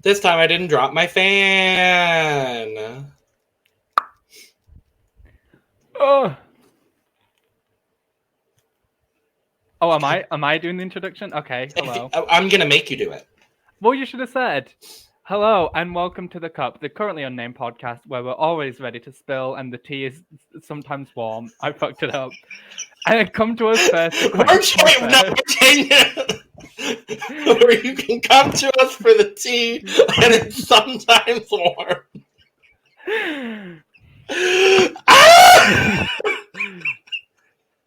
This time I didn't drop my fan. Oh, am I doing the introduction? Okay, hello. I'm gonna make you do it. Well, you should have said, hello and welcome to The Cup, the currently unnamed podcast where we're always ready to spill and the tea is sometimes warm. I fucked it up. And come to us first. Where you can come to us for the tea and it's sometimes warm.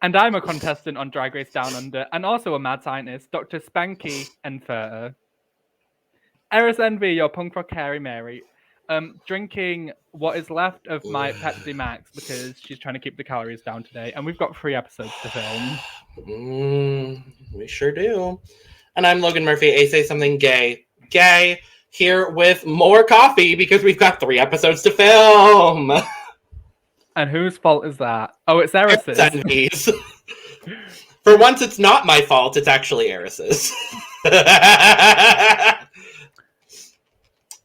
And I'm a contestant on Drag Race Down Under and also a mad scientist, Dr. Spankie Jackzon. Eris Envy, your punk rock Harry Mary, drinking what is left of my Pepsi Max because she's trying to keep the calories down today, and we've got 3 episodes to film. We sure do. And I'm Logan Murphy, a Say Something Gay, here with more coffee because we've got 3 episodes to film. And whose fault is that? Oh, it's Eris's. It's For once, it's not my fault. It's actually Eris's.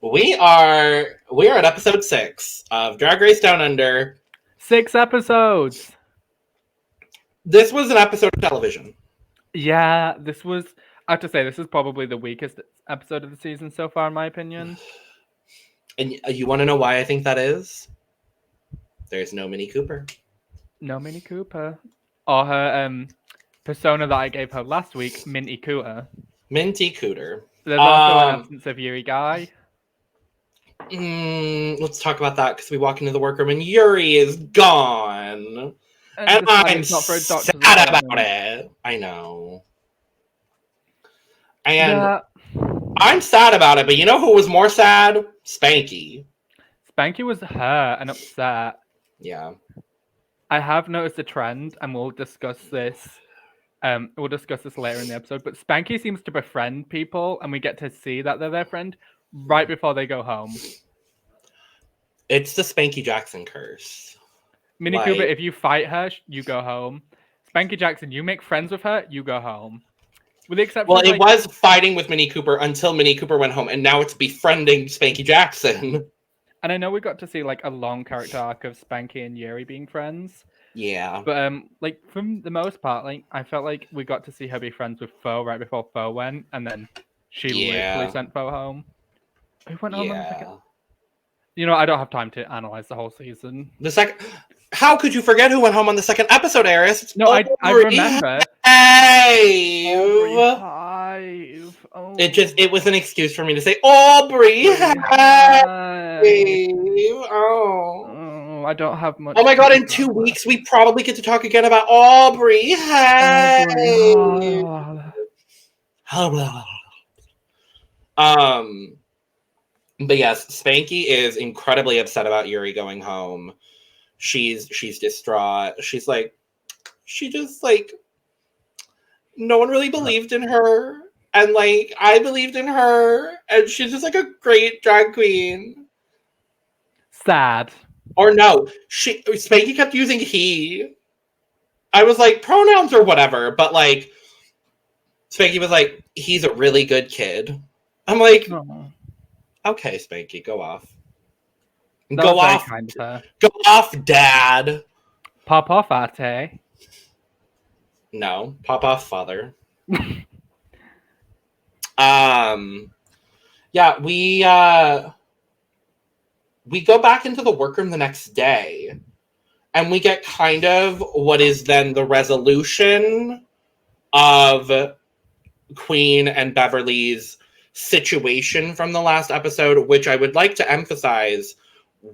We are at episode 6 of Drag Race Down Under. 6 episodes. This was an episode of television. Yeah, this was. I have to say, this is probably the weakest episode of the season so far, in my opinion. And you want to know why I think that is? There's no Minnie Cooper. No Minnie Cooper. Or her persona that I gave her last week, Minty Cooter. Minty Cooter. There's also an absence of Yuri Guy. Let's talk about that because we walk into the workroom and Yuri is gone. And I'm sad about it. I know. And I'm sad about it, but you know who was more sad? Spankie. Spankie was hurt and upset. Yeah. I have noticed a trend, and we'll discuss this. We'll discuss this later in the episode. But Spankie seems to befriend people, and we get to see that they're their friend right before they go home. It's the Spankie Jackzon curse. Minnie Cooper, if you fight her, you go home. Spankie Jackzon, you make friends with her, you go home. With the exception it was fighting with Minnie Cooper until Minnie Cooper went home, and now it's befriending Spankie Jackzon. And I know we got to see like a long character arc of Spankie and Yuri being friends. Yeah. But like from the most part, like I felt like we got to see her be friends with Fo right before Fo went, and then she literally sent Fo home. Who went home on the second? You know, I don't have time to analyze the whole season. How could you forget who went home on the second episode, Eris? No, I remember. Oh. It was an excuse for me to say Aubrey. Oh, I don't have much. Oh my god! In 2 weeks, we probably get to talk again about Aubrey. But yes, Spankie is incredibly upset about Yuri going home. She's distraught. She's like, no one really believed in her. And like, I believed in her. And she's just like a great drag queen. Sad. Or no, Spankie kept using he. I was like, pronouns or whatever. But like, Spankie was like, he's a really good kid. I'm like, okay, Spankie, go off. Go off. Go off, Dad. Pop off, Ate. No, pop off, Father. Yeah, we go back into the workroom the next day, and we get kind of what is then the resolution of Queen and Beverly's situation from the last episode, which I would like to emphasize.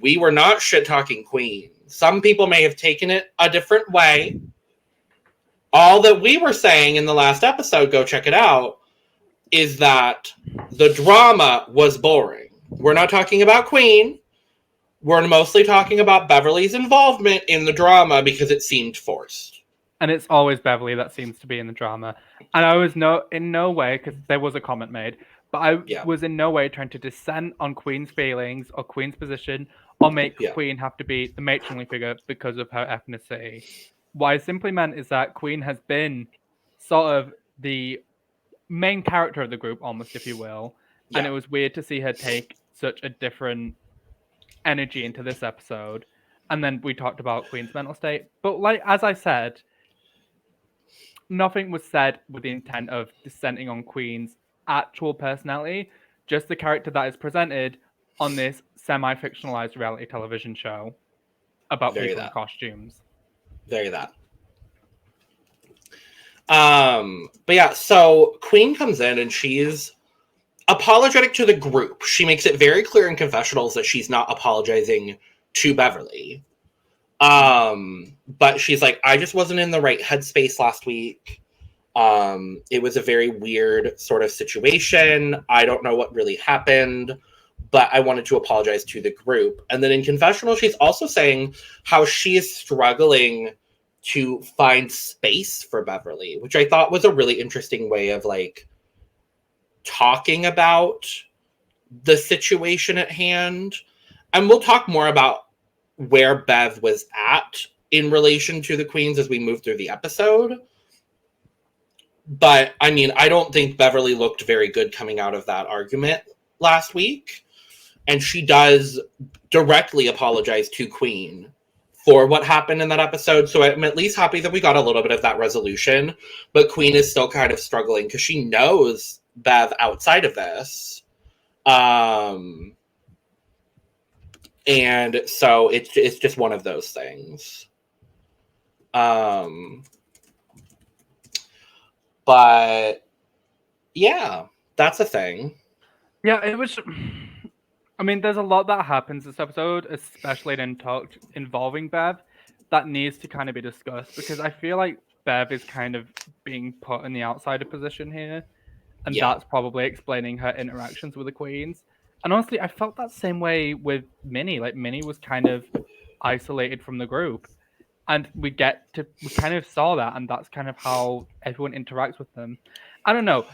We were not shit-talking Queen. Some people may have taken it a different way. All that we were saying in the last episode, go check it out, is that the drama was boring. We're not talking about Queen. We're mostly talking about Beverly's involvement in the drama because it seemed forced. And it's always Beverly that seems to be in the drama. And I was in no way, because there was a comment made, but I was in no way trying to dissent on Queen's feelings or Queen's position or make Queen have to be the matronly figure because of her ethnicity. What I simply meant is that Queen has been sort of the main character of the group, almost, if you will. And Yeah. it was weird to see her take such a different energy into this episode. And then we talked about Queen's mental state. But like as I said, nothing was said with the intent of dissenting on Queen's actual personality, just the character that is presented on this semi-fictionalized reality television show about Very people in that. costumes. Very that. But yeah, so Queen comes in and she's apologetic to the group. She makes it very clear in confessionals that she's not apologizing to Beverly. But she's like, I just wasn't in the right headspace last week. It was a very weird sort of situation. I don't know what really happened, but I wanted to apologize to the group. And then in confessional, she's also saying how she is struggling to find space for Beverly, which I thought was a really interesting way of like talking about the situation at hand. And we'll talk more about where Bev was at in relation to the Queens as we move through the episode. But I mean, I don't think Beverly looked very good coming out of that argument last week. And she does directly apologize to Queen for what happened in that episode. So I'm at least happy that we got a little bit of that resolution. But Queen is still kind of struggling because she knows Bev outside of this. And so it's just one of those things. But yeah, that's a thing. Yeah, it was. I mean, there's a lot that happens this episode, especially in talk involving Bev, that needs to kind of be discussed because I feel like Bev is kind of being put in the outsider position here, and that's probably explaining her interactions with the Queens. And honestly, I felt that same way with Minnie. Like Minnie was kind of isolated from the group, and we kind of saw that, and that's kind of how everyone interacts with them. I don't know.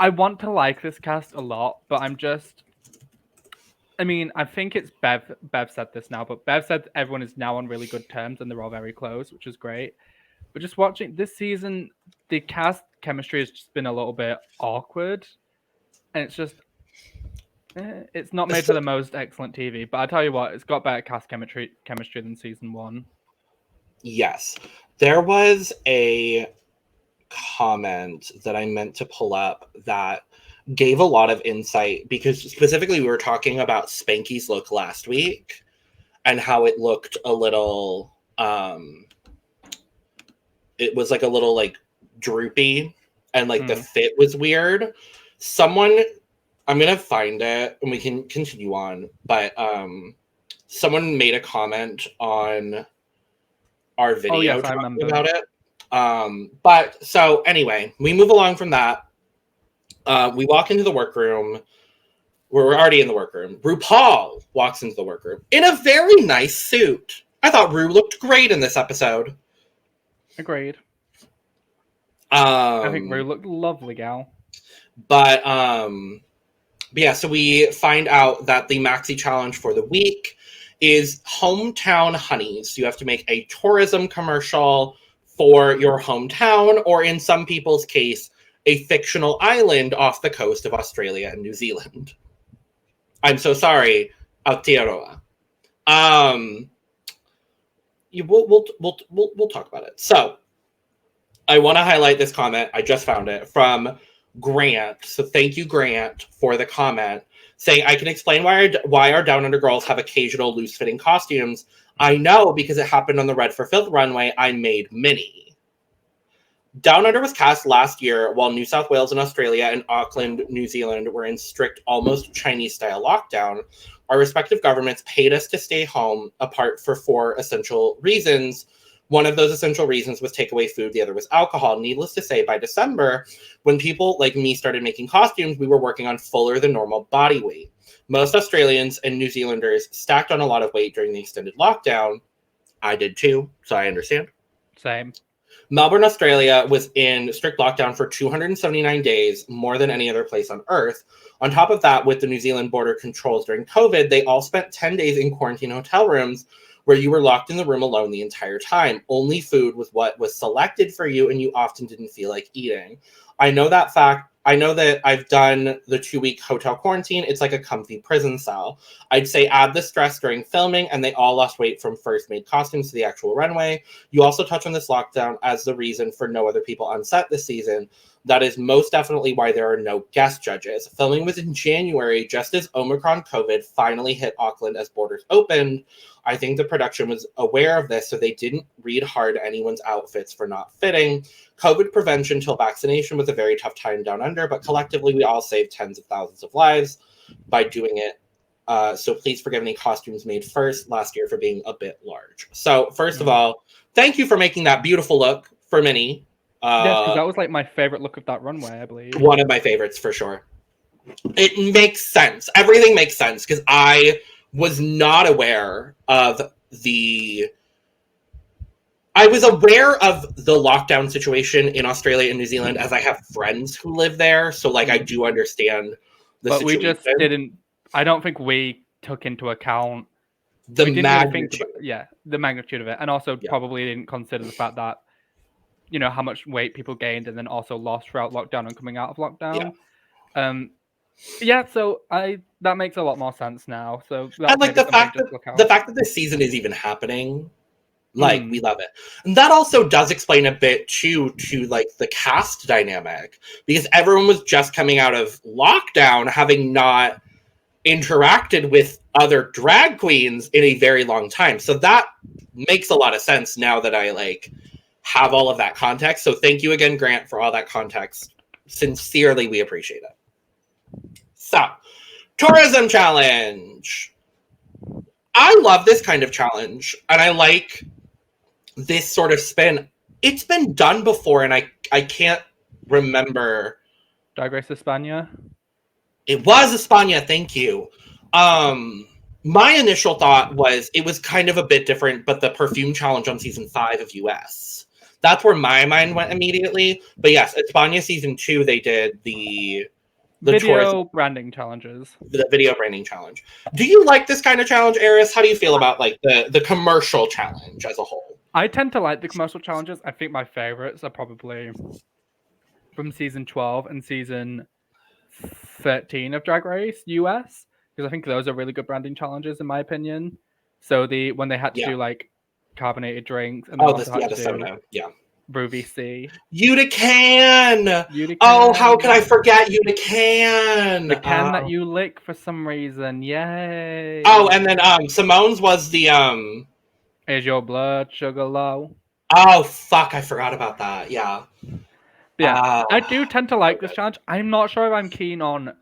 I want to like this cast a lot, but I mean, I think it's Bev. Bev said this now, but Bev said everyone is now on really good terms and they're all very close, which is great. But just watching this season, the cast chemistry has just been a little bit awkward, and it's just it's not made for the most excellent TV. But I tell you what, it's got better cast chemistry than season 1. Yes, there was a comment that I meant to pull up that gave a lot of insight because specifically we were talking about Spankie's look last week and how it looked a little it was like a little like droopy and like the fit was weird. I'm gonna find it and we can continue on, but someone made a comment on our video talking about it. But so anyway, we move along from that. We walk into the workroom. We're already in the workroom. RuPaul walks into the workroom in a very nice suit. I thought Ru looked great in this episode. Agreed. I think Ru looked lovely, gal. But yeah, so we find out that the maxi challenge for the week is hometown Hunnies. You have to make a tourism commercial for your hometown, or in some people's case, a fictional island off the coast of Australia and New Zealand. I'm so sorry, Aotearoa. We'll talk about it. So, I want to highlight this comment. I just found it from Grant. So thank you, Grant, for the comment saying, I can explain why our Down Under girls have occasional loose-fitting costumes. I know because it happened on the Red for Filth runway. I made Minnie. Down Under was cast last year while New South Wales and Australia and Auckland, New Zealand were in strict, almost Chinese-style lockdown. Our respective governments paid us to stay home apart for 4 essential reasons. One of those essential reasons was takeaway food. The other was alcohol. Needless to say, by December, when people like me started making costumes, we were working on fuller than normal body weight. Most Australians and New Zealanders stacked on a lot of weight during the extended lockdown. I did too, so I understand. Same. Melbourne, Australia was in strict lockdown for 279 days, more than any other place on Earth. On top of that, with the New Zealand border controls during COVID, they all spent 10 days in quarantine hotel rooms where you were locked in the room alone the entire time. Only food was what was selected for you, and you often didn't feel like eating. I know that fact. I know that I've done the 2-week hotel quarantine. It's like a comfy prison cell. I'd say add the stress during filming, and they all lost weight from first made costumes to the actual runway. You also touch on this lockdown as the reason for no other people on set this season. That is most definitely why there are no guest judges. Filming was in January, just as Omicron COVID finally hit Auckland as borders opened. I think the production was aware of this, so they didn't read hard anyone's outfits for not fitting. COVID prevention till vaccination was a very tough time down under, but collectively we all saved tens of thousands of lives by doing it. So please forgive any costumes made first last year for being a bit large. So first of all, thank you for making that beautiful look for Minnie. Yes, because that was like my favorite look of that runway, I believe. One of my favorites for sure. It makes sense. Everything makes sense because I was not aware of I was aware of the lockdown situation in Australia and New Zealand as I have friends who live there. So like I do understand the but situation. We just didn't, I don't think we took into account the magnitude. The magnitude of it. And also probably didn't consider the fact that, you know, how much weight people gained and then also lost throughout lockdown and coming out of lockdown. So that makes a lot more sense now. So and like the fact that this season is even happening, like we love it. And that also does explain a bit to like the cast dynamic, because everyone was just coming out of lockdown having not interacted with other drag queens in a very long time. So that makes a lot of sense now that I like have all of that context. So thank you again, Grant, for all that context. Sincerely, we appreciate it. So, tourism challenge. I love this kind of challenge, and I like this sort of spin. It's been done before, and I can't remember. Drag Race España? It was España, thank you. My initial thought was it was kind of a bit different, but the perfume challenge on season 5 of US. That's where my mind went immediately. But yes, España season 2, they did the video branding challenges. The video branding challenge. Do you like this kind of challenge, Eris? How do you feel about like the commercial challenge as a whole? I tend to like the commercial challenges. I think my favorites are probably from season 12 and season 13 of Drag Race US, because I think those are really good branding challenges in my opinion. So when they had to do like carbonated drinks and the soda. Ruby C. Utica! Oh, how could I forget Utica? The can that you lick for some reason. Yay! Oh, and then Simone's was the Is your blood sugar low? Oh fuck! I forgot about that. Yeah. I do tend to like this challenge. I'm not sure if I'm keen on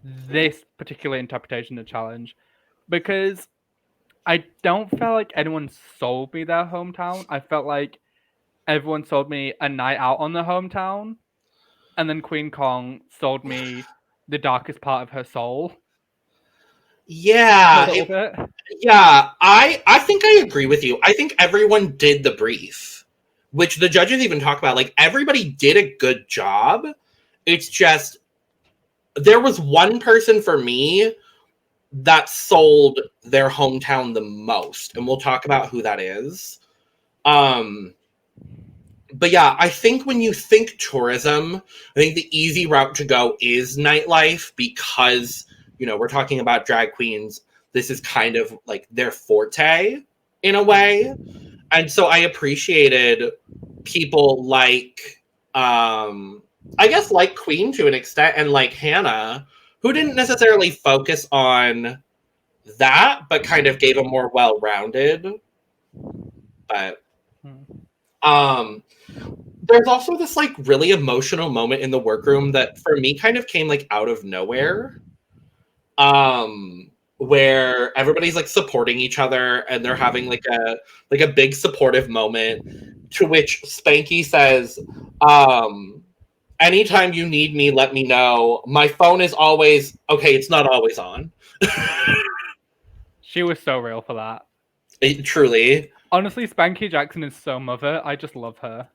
this particular interpretation of the challenge, because I don't feel like anyone sold me their hometown. I felt like everyone sold me a night out on the hometown, and then Kween Kong sold me the darkest part of her soul. Yeah, I think I agree with you. I think everyone did the brief, which the judges even talk about. Like, everybody did a good job. It's just there was one person for me that sold their hometown the most, and we'll talk about who that is. But yeah, I think when you think tourism, I think the easy route to go is nightlife, because, you know, we're talking about drag queens. This is kind of like their forte in a way. And so I appreciated people like, I guess like Queen to an extent, and like Hannah, who didn't necessarily focus on that, but kind of gave a more well-rounded. But there's also this like really emotional moment in the workroom that for me kind of came like out of nowhere, where everybody's like supporting each other and they're having like a big supportive moment, to which Spankie says, anytime you need me, let me know. My phone is always okay. It's not always on. She was so real for that. Truly. Honestly, Spankie Jackzon is so mother. I just love her.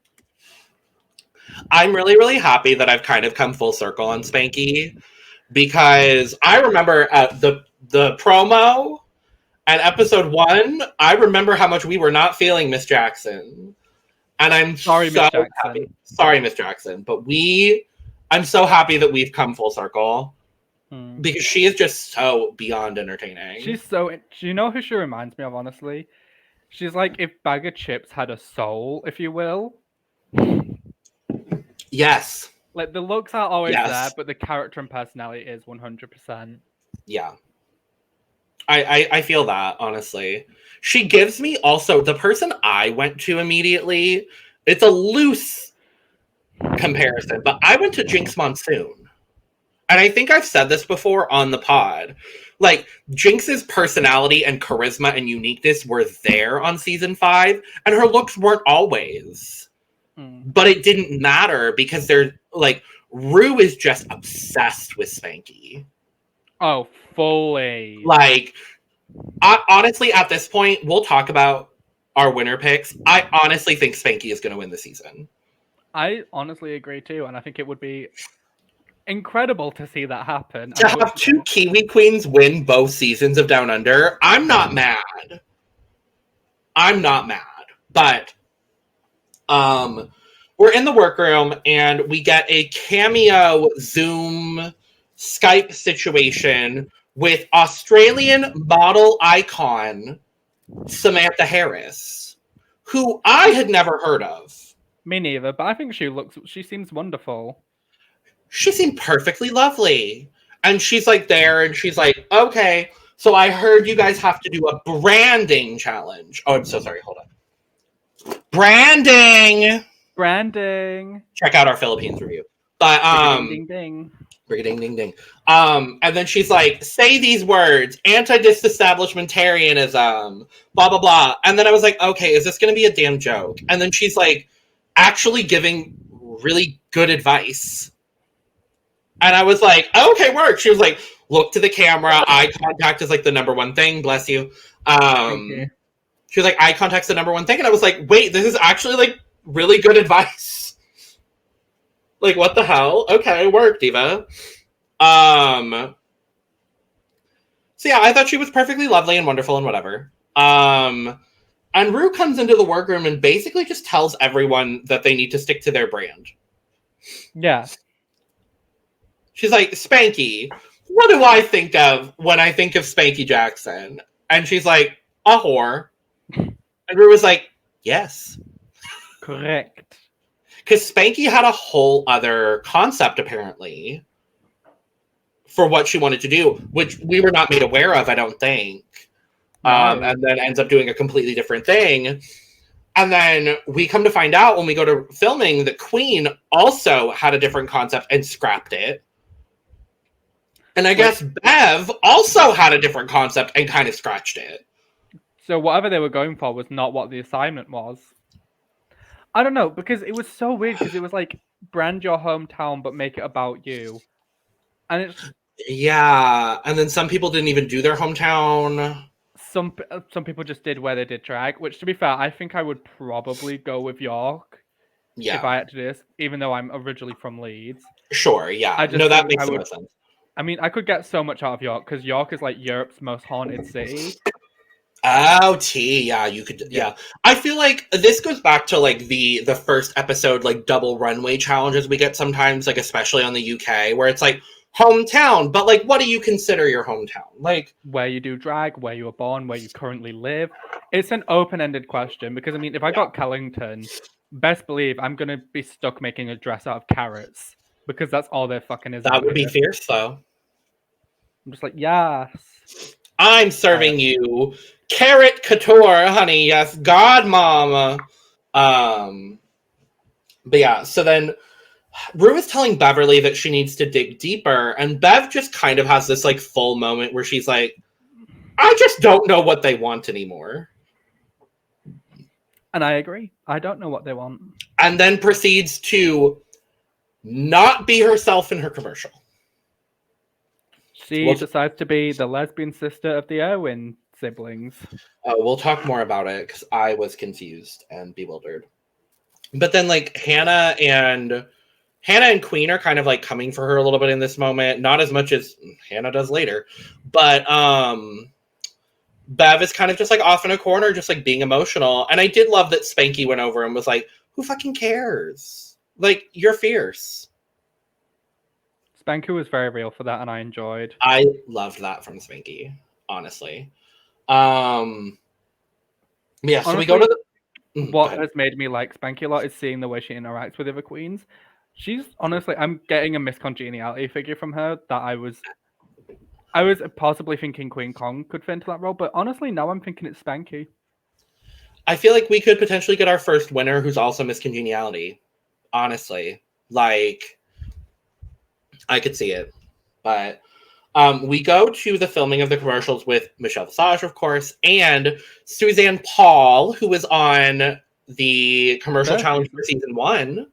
I'm really, really happy that I've kind of come full circle on Spankie, because I remember the promo and episode 1, I remember how much we were not feeling Miss Jackson. And I'm sorry, so Miss Jackson. Happy. Sorry, Miss Jackson. But we I'm so happy that we've come full circle. Hmm. Because she is just so beyond entertaining. She's so... Do you know who she reminds me of, honestly? She's like if Bag of Chips had a soul, if you will. Yes. Like, the looks are always Yes. there, but the character and personality is 100%. Yeah. I feel that, honestly. She gives me also, the person I went to immediately, it's a loose comparison, but I went to Jinx Monsoon. And I think I've said this before on the pod. Like, Jinx's personality and charisma and uniqueness were there on season 5, and her looks weren't always. But it didn't matter because they're, like, Rue is just obsessed with Spankie. Oh, fully. Like, honestly, at this point, we'll talk about our winner picks. I honestly think Spankie is going to win the season. I honestly agree too, and I think it would be incredible to see that happen. To have 2 Kiwi queens win both seasons of Down Under, I'm not mad. But we're in the workroom and we get a cameo Zoom Skype situation with Australian model icon Samantha Harris, who I had never heard of. Me neither, but I think she seems wonderful. She seemed perfectly lovely. And she's like there and she's like, okay, so I heard you guys have to do a branding challenge. Oh, I'm so sorry. Hold on. Branding. Check out our Philippines review. But ding ding. Ding ding ding. And then she's like, say these words, anti-disestablishmentarianism, blah blah blah. And then I was like, okay, is this gonna be a damn joke? And then she's like actually giving really good advice. And I was like, okay, work. She was like, look to the camera. Eye contact is like the number one thing. Bless you. She was like, eye contact's the number one thing. And I was like, wait, this is actually like really good advice. Like, what the hell? Okay, work, diva. So yeah, I thought she was perfectly lovely and wonderful and whatever. And Rue comes into the workroom and basically just tells everyone that they need to stick to their brand. Yeah. She's like, Spankie, what do I think of when I think of Spankie Jackzon? And she's like, a whore. And Rue was like, yes. Correct. Because Spankie had a whole other concept, apparently, for what she wanted to do, which we were not made aware of, I don't think. No. And then ends up doing a completely different thing. And then we come to find out when we go to filming that Queen also had a different concept and scrapped it. And I guess Bev also had a different concept and kind of scratched it. So whatever they were going for was not what the assignment was. I don't know, because it was so weird, because it was like, brand your hometown, but make it about you. And it's... Yeah, and then some people didn't even do their hometown. Some people just did where they did drag, which, to be fair, I think I would probably go with York. Yeah. If I had to do this, even though I'm originally from Leeds. Sure, yeah. No, that makes so much sense. I mean, I could get so much out of York, because York is like Europe's most haunted city. Oh, yeah, you could, yeah. I feel like this goes back to like the first episode, like double runway challenges we get sometimes, like especially on the UK, where it's like hometown, but like, what do you consider your hometown? Like where you do drag, where you were born, where you currently live. It's an open-ended question because I mean, if I got Kellington, best believe I'm gonna be stuck making a dress out of carrots because that's all there fucking is. That would be fierce, though. I'm just like, yes. I'm serving you carrot couture, honey. Yes, God, mama. But yeah, so then Rue is telling Beverly that she needs to dig deeper, and Bev just kind of has this like full moment where she's like, I just don't know what they want anymore. And I agree. I don't know what they want. And then proceeds to not be herself in her commercial. She decides to be the lesbian sister of the Irwin siblings. We'll talk more about it because I was confused and bewildered. But then like Hannah and Queen are kind of like coming for her a little bit in this moment. Not as much as Hannah does later. But Bev is kind of just like off in a corner, just like being emotional. And I did love that Spankie went over and was like, who fucking cares? Like, you're fierce. Spankie was very real for that, and I enjoyed. I loved that from Spankie, honestly. Yeah, so we go to the... What has made me like Spankie a lot is seeing the way she interacts with other queens. She's honestly, I'm getting a Miss Congeniality figure from her that I was possibly thinking Kween Kong could fit into that role, but honestly, now I'm thinking it's Spankie. I feel like we could potentially get our first winner who's also Miss Congeniality. Honestly. Like, I could see it. But we go to the filming of the commercials with Michelle Visage, of course, and Suzanne Paul, who was on the commercial challenge for season 1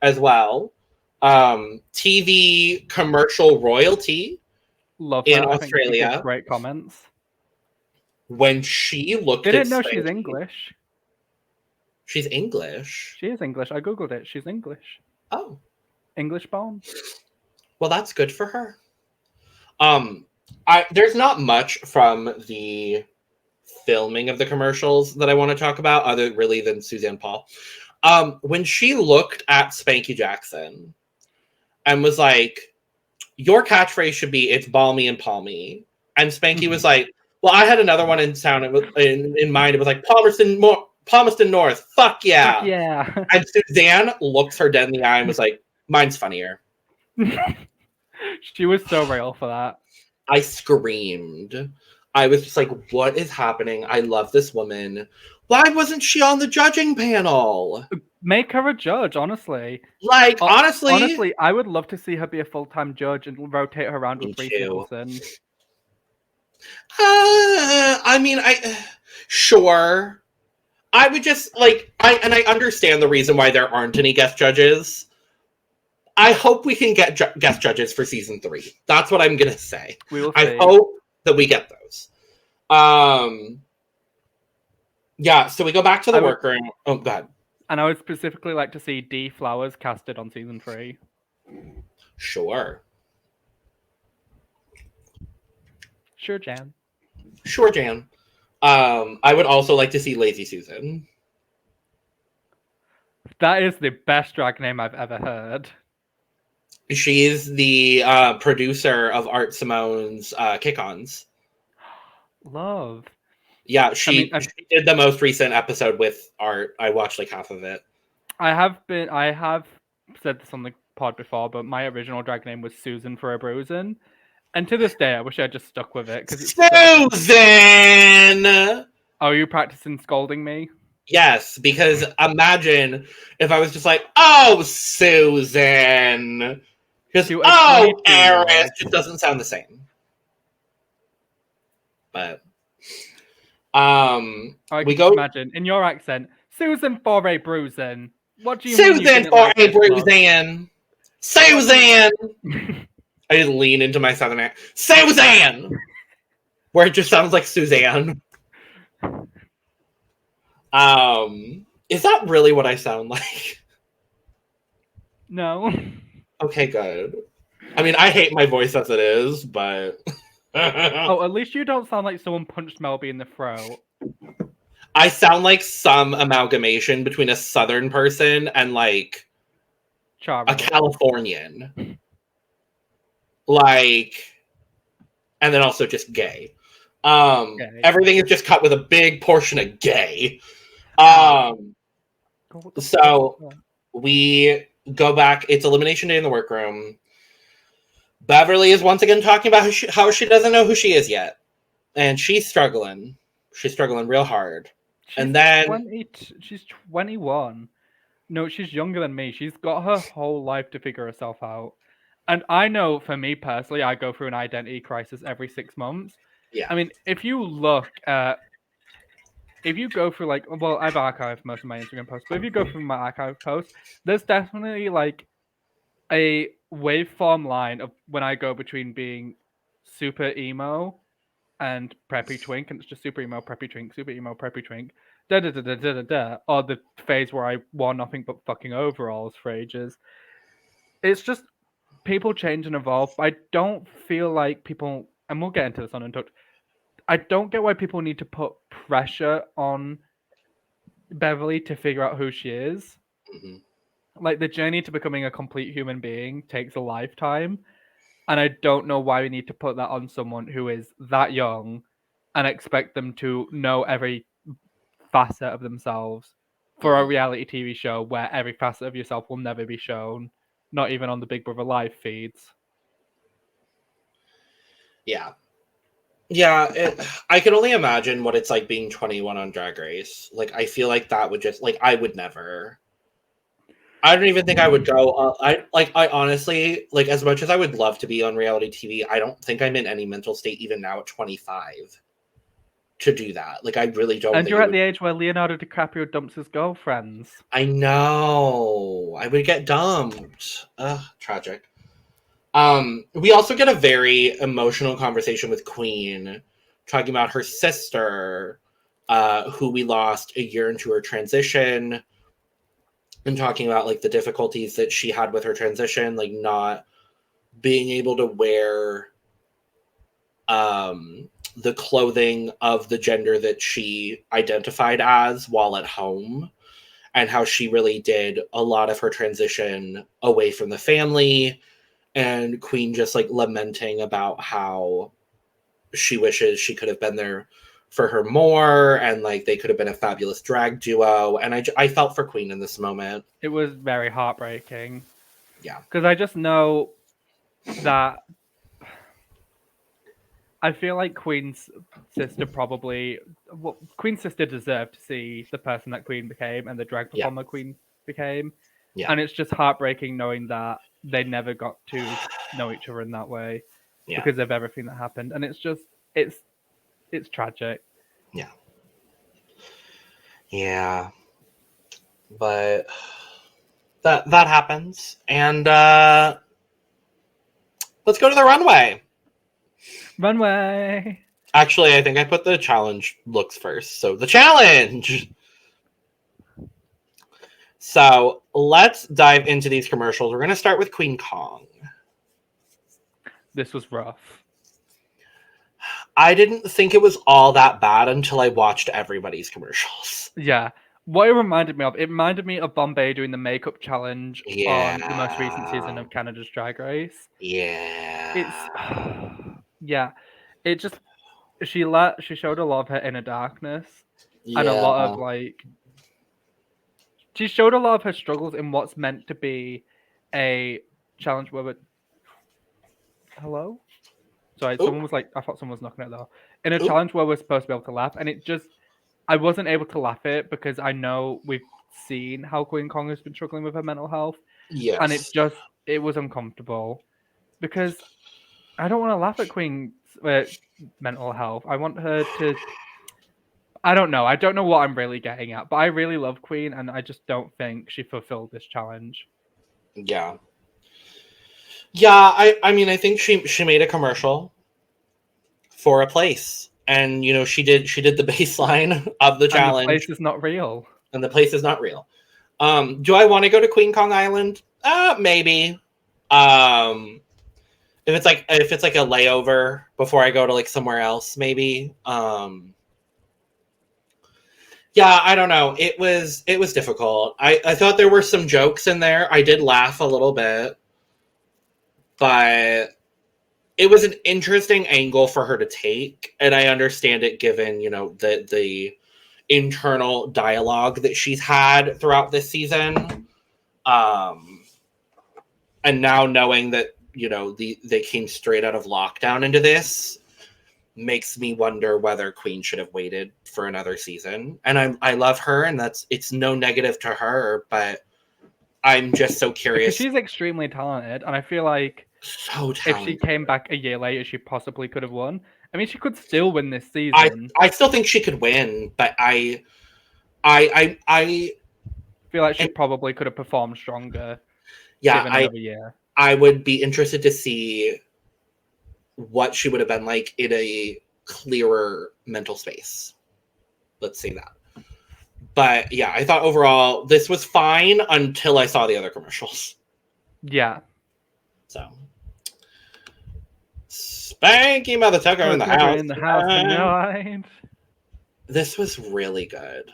as well. TV commercial royalty. Love in her. Australia. I think great comments. When she looked Didn't know Spankie, she's English. She's English. She is English. I googled it. She's English. Oh. English born. Well, that's good for her. There's not much from the filming of the commercials that I want to talk about other really than Suzanne Paul. When she looked at Spankie Jackzon and was like, your catchphrase should be "it's balmy and palmy," and Spankie was like, well, I had another one in sound in mind. It was like Palmerston North. Fuck yeah. Fuck yeah. And Suzanne looks her dead in the eye and was like, mine's funnier. She was so real for that. I screamed. I was just like, what is happening? I love this woman. Why wasn't she on the judging panel? Make her a judge, honestly. Like, honestly, I would love to see her be a full-time judge and rotate her around with Reese Nicholson. I mean, sure. I would just like I understand the reason why there aren't any guest judges. I hope we can get guest judges for season 3. That's what I'm gonna say. We will see. I hope that we get those. Yeah. So we go back to the workroom. Oh, go ahead. And I would specifically like to see D Flowers casted on season 3. Sure. Sure, Jan. Sure, Jan. I would also like to see Lazy Susan. That is the best drag name I've ever heard. She's the producer of Art Simone's Kick-Ons. Love. Yeah, she did the most recent episode with Art. I watched like half of it. I have said this on the pod before, but my original drag name was Susan for a Bruisin'. And to this day, I wish I just stuck with it. Susan! Oh, are you practicing scolding me? Yes, because imagine if I was just like, oh, Susan. Because, oh, Eris. It doesn't sound the same. But, we go. Imagine, in your accent, Susan for a Bruisin'. What do you mean? Susan for a Bruisin'. Susan! I just lean into my southern accent. Suzanne! Where it just sounds like Suzanne. Is that really what I sound like? No. Okay, good. I mean, I hate my voice as it is, but... Oh, at least you don't sound like someone punched Melby in the throat. I sound like some amalgamation between a southern person and, like, a Californian. Like, and then also just gay. Everything is just cut with a big portion of gay. So we go back. It's elimination day in the workroom. Beverly is once again talking about how she doesn't know who she is yet. And she's struggling. She's struggling real hard. And then... She's 21. No, she's younger than me. She's got her whole life to figure herself out. And I know, for me personally, I go through an identity crisis every 6 months. Yeah. I mean, if you go through, like, well, I've archived most of my Instagram posts, but if you go through my archive posts, there's definitely, like, a waveform line of when I go between being super emo and preppy twink, and it's just super emo, preppy twink, super emo, preppy twink, da-da-da-da-da-da-da, or the phase where I wore nothing but fucking overalls for ages. It's just... people change and evolve. I don't feel like people, and we'll get into this on Untucked, I don't get why people need to put pressure on Beverly to figure out who she is. Mm-hmm. Like, the journey to becoming a complete human being takes a lifetime. And I don't know why we need to put that on someone who is that young and expect them to know every facet of themselves for a reality TV show where every facet of yourself will never be shown, not even on the Big Brother live feeds. Yeah. Yeah, I can only imagine what it's like being 21 on Drag Race. Like, I feel like that would just, like, I would never. I don't even think I would go. I honestly, like, as much as I would love to be on reality TV, I don't think I'm in any mental state even now at 25 to do that. Like, I really don't And think you're it at would. the age where Leonardo DiCaprio dumps his girlfriends. I know. I would get dumped. Ugh, tragic. We also get a very emotional conversation with Queen, talking about her sister, who we lost a year into her transition, and talking about like the difficulties that she had with her transition, like not being able to wear the clothing of the gender that she identified as while at home, and how she really did a lot of her transition away from the family, and Queen just like lamenting about how she wishes she could have been there for her more, and like they could have been a fabulous drag duo. And I felt for Queen in this moment. It was very heartbreaking. Yeah. Because I just know that I feel like Queen's sister probably, well, Queen's sister deserved to see the person that Queen became and the drag Yeah. performer Queen became. Yeah. And it's just heartbreaking knowing that they never got to know each other in that way Yeah. because of everything that happened. And it's just, it's tragic. Yeah. Yeah. But that happens. And let's go to the runway. Runway. Actually, I think I put the challenge looks first. So the challenge. So let's dive into these commercials. We're going to start with Kween Kong. This was rough. I didn't think it was all that bad until I watched everybody's commercials. Yeah. What it reminded me of Bombay doing the makeup challenge on the most recent season of Canada's Drag Race. Yeah. It's yeah. It just she showed a lot of her inner darkness and a lot of like she showed a lot of her struggles in what's meant to be a challenge where hello? Sorry, someone was like I thought someone was knocking at the door. In a challenge where we're supposed to be able to laugh, and it just I wasn't able to laugh it because I know we've seen how Kween Kong has been struggling with her mental health. Yes. And it was uncomfortable because I don't want to laugh at Queen's mental health. I want her to. I don't know. I don't know what I'm really getting at, but I really love Queen, and I just don't think she fulfilled this challenge. Yeah. Yeah, I mean, I think she made a commercial for a place, and you know she did the baseline of the challenge. And the place is not real. And the place is not real. Do I want to go to Kween Kong Island? Maybe. If it's like a layover before I go to like somewhere else, maybe. Yeah, I don't know. It was difficult. I thought there were some jokes in there. I did laugh a little bit, but it was an interesting angle for her to take, and I understand it given, you know, the internal dialogue that she's had throughout this season. And now knowing that, you know, they came straight out of lockdown into this makes me wonder whether Queen should have waited for another season. And I love her, and it's no negative to her, but I'm just so curious. Because she's extremely talented, and I feel like so talented. If she came back a year later, she possibly could have won. I mean, she could still win this season. I still think she could win, but I feel like she probably could have performed stronger. Yeah, given another year. I would be interested to see what she would have been like in a clearer mental space. Let's say that. But yeah, I thought overall this was fine until I saw the other commercials. Yeah. So Spankie Mother Tucker in the house. In the house tonight. This was really good.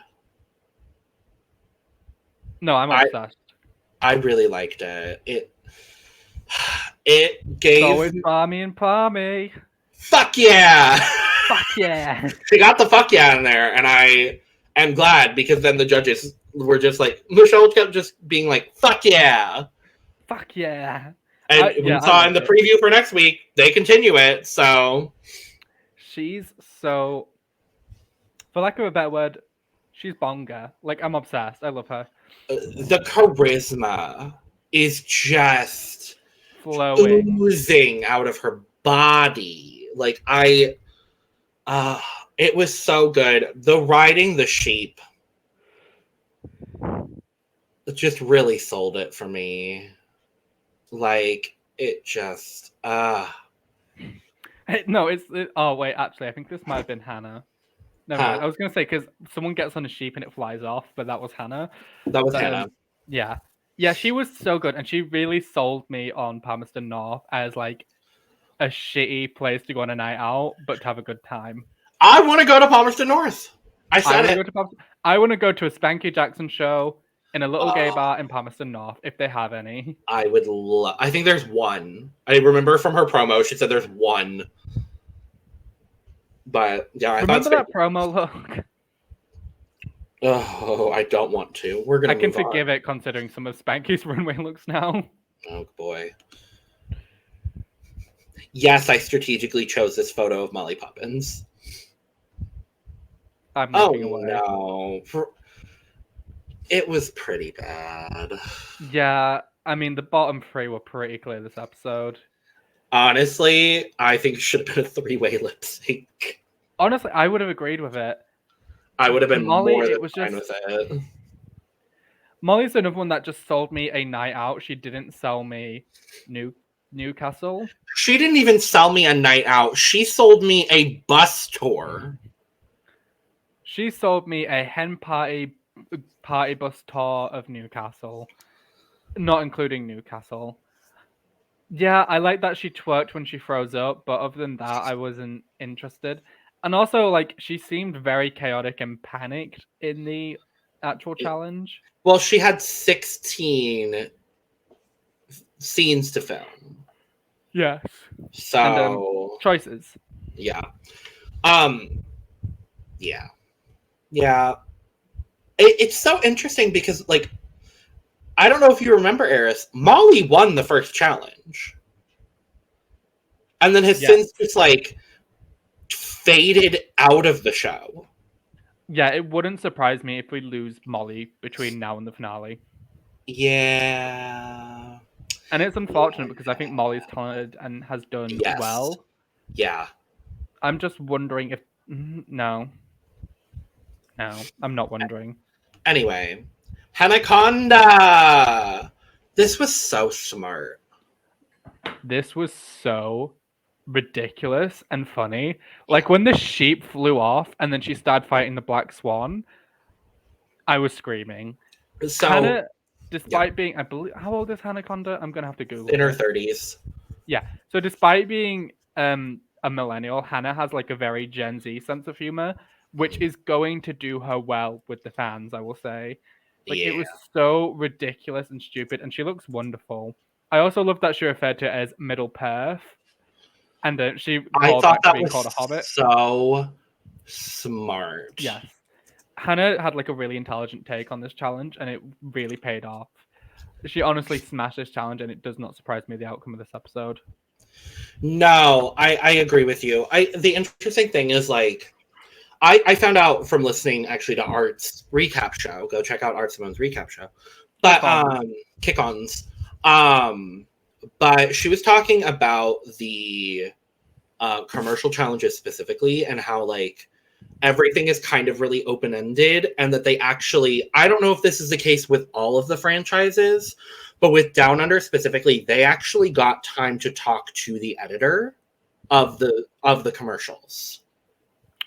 No, I'm obsessed. I really liked it. It gave... So it's Palmy and Palmy. Fuck yeah! Fuck yeah! She got the fuck yeah in there, and I am glad, because then the judges were just like, Michelle kept just being like, fuck yeah! Fuck yeah! And we saw in the preview for next week, they continue it, so... She's so... For lack of a better word, she's bonga. Like, I'm obsessed. I love her. The charisma is just... flowing. Oozing out of her body. Like, it was so good. The riding the sheep just really sold it for me. Like, it just, No, oh, wait, actually, I think this might have been Hannah. No, I was going to say, because someone gets on a sheep and it flies off, but that was Hannah. That was Hannah. Yeah. Yeah, she was so good, and she really sold me on Palmerston North as, like, a shitty place to go on a night out, but to have a good time. I want to go to Palmerston North. I said it. I want to go to a Spankie Jackzon show in a little gay bar in Palmerston North, if they have any. I would I think there's one. I remember from her promo, she said there's one. But, yeah, I remember that promo look? Oh, I don't want to. I can forgive it, considering some of Spankie's runway looks now. Oh, boy. Yes, I strategically chose this photo of Molly Poppinz. I'm looking away. No. It was pretty bad. Yeah, I mean, the bottom three were pretty clear this episode. Honestly, I think it should have been a three-way lip sync. Honestly, I would have agreed with it. I would have been more than fine with it. Molly's another one that just sold me a night out. She didn't sell me Newcastle. She didn't even sell me a night out. She sold me a bus tour. She sold me a hen party bus tour of Newcastle, not including Newcastle. Yeah, I like that she twerked when she froze up, but other than that, I wasn't interested. And also, like, she seemed very chaotic and panicked in the actual challenge. Well, she had 16 scenes to film. Yes. So... And, choices. Yeah. Yeah. Yeah. It's so interesting because, like, I don't know if you remember, Eris, Molly won the first challenge. And then has since just, like, faded out of the show. Yeah, it wouldn't surprise me if we lose Molly between now and the finale. Yeah. And it's unfortunate because I think Molly's talented and has done well. Yeah. I'm just wondering if... No, I'm not wondering. Anyway, Conda! This was so smart. This was so ridiculous and funny. Like, when the sheep flew off and then she started fighting the black swan, I was screaming. So, Hannah, despite being... I believe... How old is Hannah Conda? I'm going to have to Google in her 30s. Yeah. So despite being a millennial, Hannah has, like, a very Gen Z sense of humor, which is going to do her well with the fans, I will say. Like, it was so ridiculous and stupid, and she looks wonderful. I also love that she referred to it as Middle Perth, and she called back to being called a hobbit. So smart. Yes. Hannah had, like, a really intelligent take on this challenge, and it really paid off. She honestly smashed this challenge, and it does not surprise me the outcome of this episode. No, I agree with you. The interesting thing is, like, I found out from listening actually to Art's recap show. Go check out Art Simone's recap show. But Kick-Ons. But she was talking about the commercial challenges specifically and how, like, everything is kind of really open-ended, and that they actually, I don't know if this is the case with all of the franchises, but with Down Under specifically, they actually got time to talk to the editor of the commercials.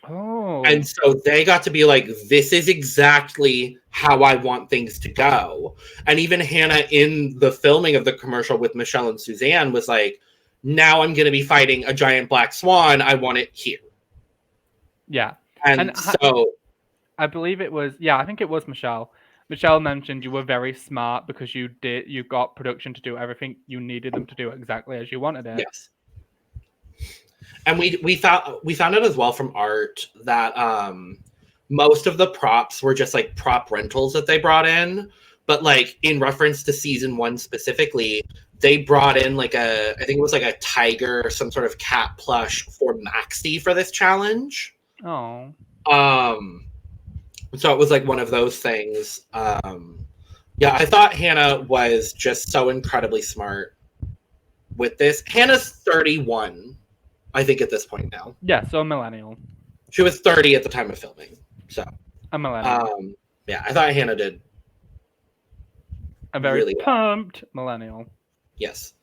Oh. And so they got to be like, this is exactly how I want things to go. And even Hannah in the filming of the commercial with Michelle and Suzanne was like, now I'm going to be fighting a giant black swan. I want it here. Yeah. And so... I believe it was... Yeah, I think it was Michelle. Michelle mentioned you were very smart because you got production to do everything you needed them to do exactly as you wanted it. Yes. And we found out as well from art that most of the props were just like prop rentals that they brought in, but like in reference to season 1 specifically, they brought in like I think it was like a tiger or some sort of cat plush for Maxie for this challenge. Oh. So it was like one of those things. Yeah, I thought Hannah was just so incredibly smart with this. Hannah's 31, I think, at this point now. Yeah, so a millennial. She was 30 at the time of filming. So a millennial. Yeah, I thought Hannah did a very really pumped millennial. Yes.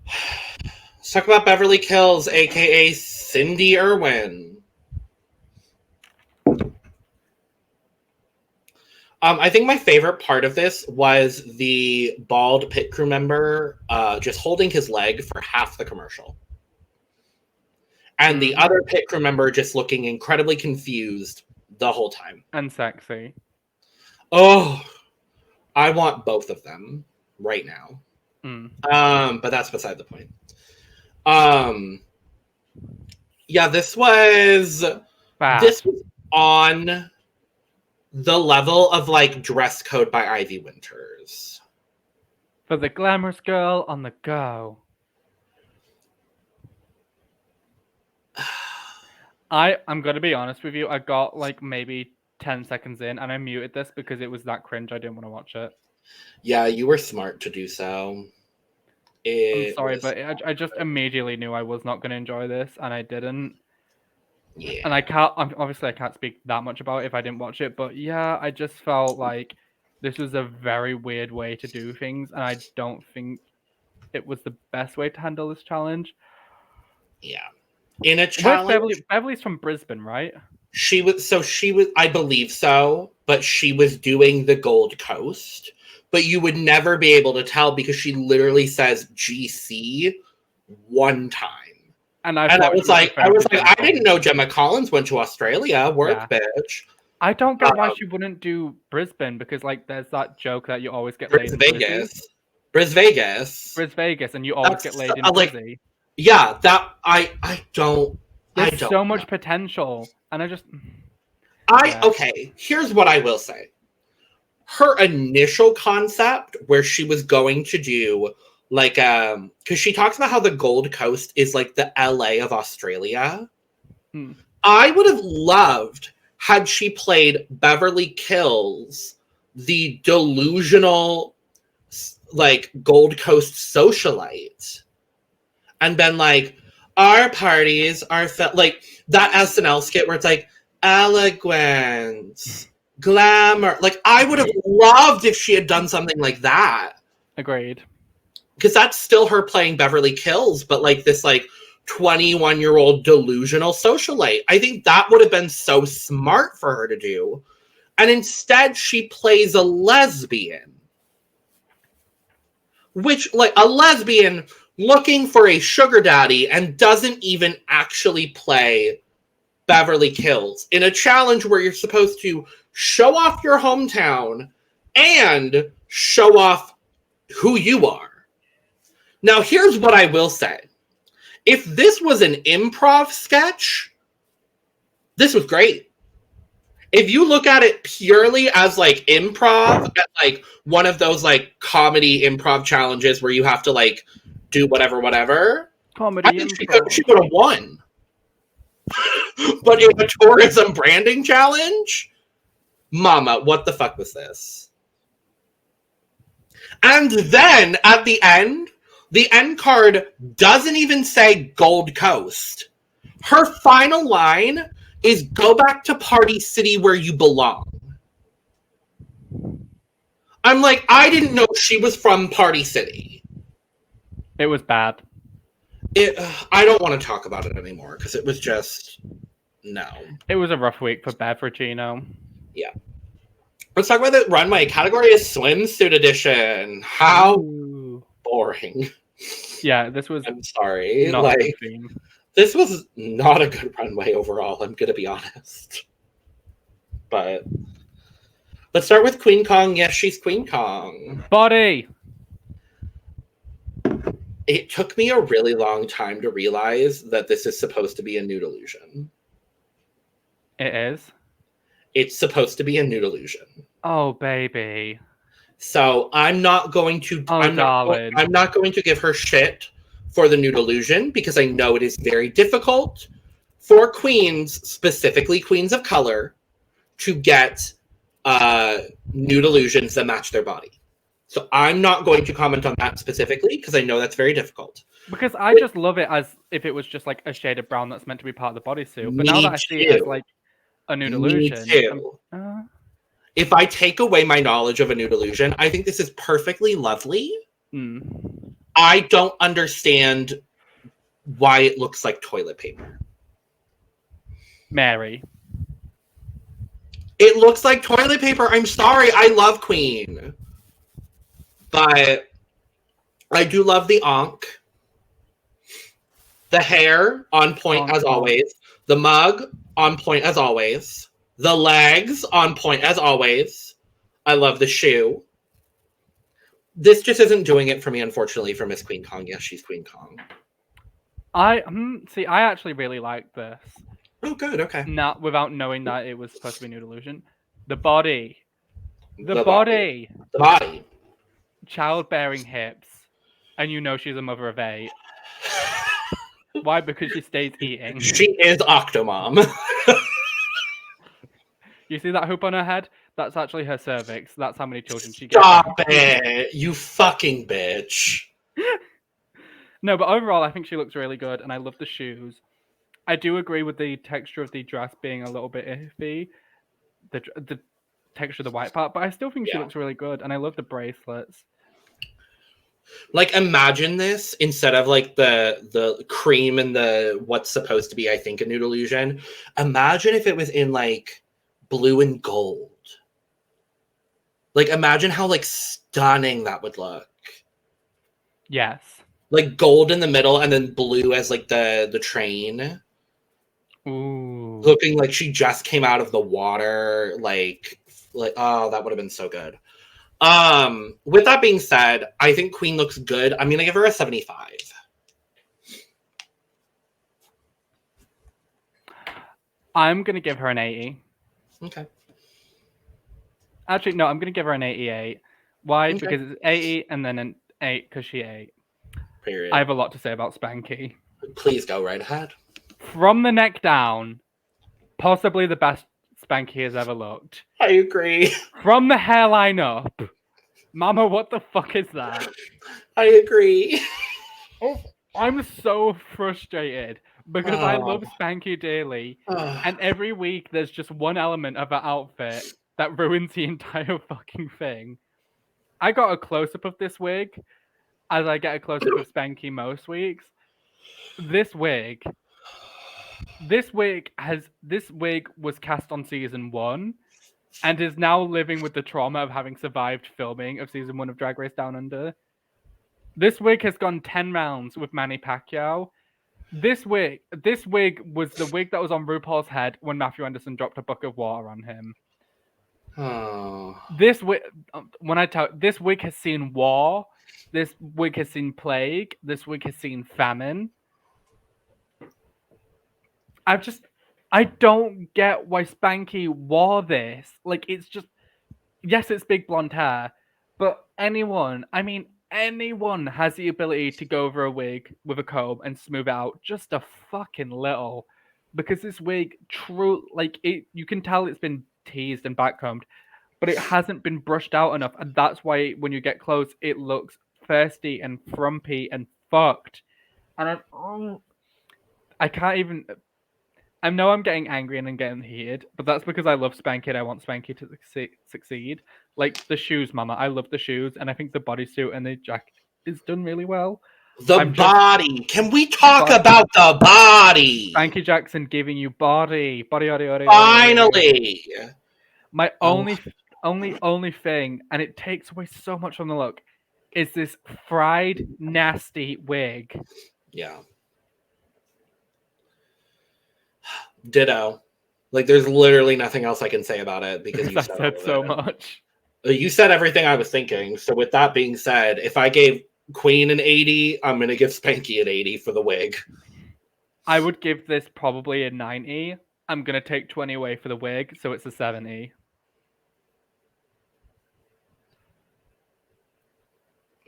Let's talk about Beverly Killz, aka Cindy Irwin. I think my favorite part of this was the bald pit crew member just holding his leg for half the commercial. And the other pit crew member just looking incredibly confused the whole time. And sexy. Oh, I want both of them right now. But that's beside the point. Yeah, this was on the level of like Dress Code by Ivy Winters. For the glamorous girl on the go. I'm gonna be honest with you, I got like maybe 10 seconds in and I muted this because it was that cringe I didn't want to watch it. Yeah, you were smart to do so. I'm sorry, but I just immediately knew I was not going to enjoy this, and I didn't. Yeah. And I can't speak that much about it if I didn't watch it, but yeah, I just felt like this was a very weird way to do things, and I don't think it was the best way to handle this challenge. Yeah. In a challenge... Beverly's from Brisbane, right? She was, I believe so, but she was doing the Gold Coast. But you would never be able to tell because she literally says GC one time. And I was like, I didn't know Gemma Collins went to Australia. Bitch. I don't get why she wouldn't do Brisbane because, like, there's that joke that you always get laid in Vegas. Vegas, and you always get laid in Brizzy. Yeah, that I don't. There's so much potential, and okay. Here's what I will say. Her initial concept, where she was going to do like because she talks about how the Gold Coast is like the LA of Australia. I would have loved had she played Beverly Killz, the delusional like Gold Coast socialite, and been like, our parties are like that SNL skit where it's like eloquence, glamour. Like, I would have loved if she had done something like that. Agreed. Because that's still her playing Beverly Killz, but like this like 21-year-old delusional socialite. I think that would have been so smart for her to do. And instead she plays a lesbian. Which, like, a lesbian looking for a sugar daddy and doesn't even actually play Beverly Killz in a challenge where you're supposed to show off your hometown and show off who you are. Now, here's what I will say. If this was an improv sketch, this was great. If you look at it purely as like improv, at like one of those like comedy improv challenges where you have to like do whatever, comedy I think she would have won. But in a tourism branding challenge, mama, what the fuck was this? And then at the end card doesn't even say Gold Coast. Her final line is go back to Party City where you belong. I'm like, I didn't know she was from Party City. It was bad. I don't want to talk about it anymore because it was just no. It was a rough week for Bev Regino. Yeah. Let's talk about the Runway. Category is Swimsuit Edition. How boring. Yeah, this was. I'm sorry. Like, this was not a good runway overall. I'm gonna be honest. But let's start with Kween Kong. Yes, she's Kween Kong. Body. It took me a really long time to realize that this is supposed to be a nude illusion. It is. It's supposed to be a nude illusion. Oh, baby. So I'm not going to. Oh, darling. I'm not going to give her shit for the nude illusion because I know it is very difficult for queens, specifically queens of color, to get nude illusions that match their body. So I'm not going to comment on that specifically because I know that's very difficult. Because I just love it as if it was just like a shade of brown that's meant to be part of the bodysuit. But now that I see it as like a nude illusion. Me too. If I take away my knowledge of a nude illusion, I think this is perfectly lovely. I don't understand why it looks like toilet paper. Mary. It looks like toilet paper. I'm sorry. I love Queen. But I do love the Ankh. The hair, on point as always. The mug, on point as always. The legs, on point as always. I love the shoe. This just isn't doing it for me, unfortunately, for Miss Kween Kong. Yes, she's Kween Kong. I actually really like this. Oh, good. Okay. Not without knowing that it was supposed to be nude illusion. The body. The body. The body. Childbearing hips. And you know she's a mother of 8. Why? Because she stays eating. She is Octomom. You see that hoop on her head? That's actually her cervix. That's how many children she gets. Stop it! You fucking bitch. No, but overall, I think she looks really good, and I love the shoes. I do agree with the texture of the dress being a little bit iffy. The texture of the white part, but I still think she looks really good, and I love the bracelets. Like, imagine this instead of like the cream and the what's supposed to be, I think, a nude illusion. Imagine if it was in like blue and gold. Like, imagine how like stunning that would look. Yes. Like gold in the middle and then blue as like the train. Ooh. Looking like she just came out of the water. Like oh, that would have been so good. With that being said, I think Queen looks good. I'm gonna give her a 75. I'm gonna give her an 80. Okay. Actually, no, I'm gonna give her an 88. Why? Okay. Because it's 80 and then an 8 because she ate. Period. I have a lot to say about Spankie. Please go right ahead. From the neck down, possibly the best Spankie has ever looked. I agree. From the hairline up, Mama, what the fuck is that? I agree. Oh, I'm so frustrated because I love Spankie dearly, and every week there's just one element of her outfit that ruins the entire fucking thing. I got a close-up of this wig, as I get a close-up of Spankie most weeks. This wig was cast on season 1 and is now living with the trauma of having survived filming of season 1 of Drag Race Down Under. This wig has gone 10 rounds with Manny Pacquiao. This wig was the wig that was on RuPaul's head when Matthew Anderson dropped a bucket of water on him. Oh. This wig, this wig has seen war. This wig has seen plague. This wig has seen famine. I don't get why Spankie wore this. Like, it's just, yes, it's big blonde hair, but anyone has the ability to go over a wig with a comb and smooth it out just a fucking little. Because this wig, you can tell it's been teased and backcombed, but it hasn't been brushed out enough. And that's why when you get close, it looks thirsty and frumpy and fucked. And I can't even... I know I'm getting angry and I'm getting heated, but that's because I love Spankie and I want Spankie to succeed. Like the shoes, Mama. I love the shoes, and I think the bodysuit and the jacket is done really well. Body. Can we talk about the body? Spankie Jackzon giving you body. Finally. My only thing, and it takes away so much from the look, is this fried, nasty wig. Yeah. Ditto. Like, there's literally nothing else I can say about it because you I said, said so much. You said everything I was thinking. So with that being said, if I gave Queen an 80, I'm going to give Spankie an 80 for the wig. I would give this probably a 90. I'm going to take 20 away for the wig, so it's a 70.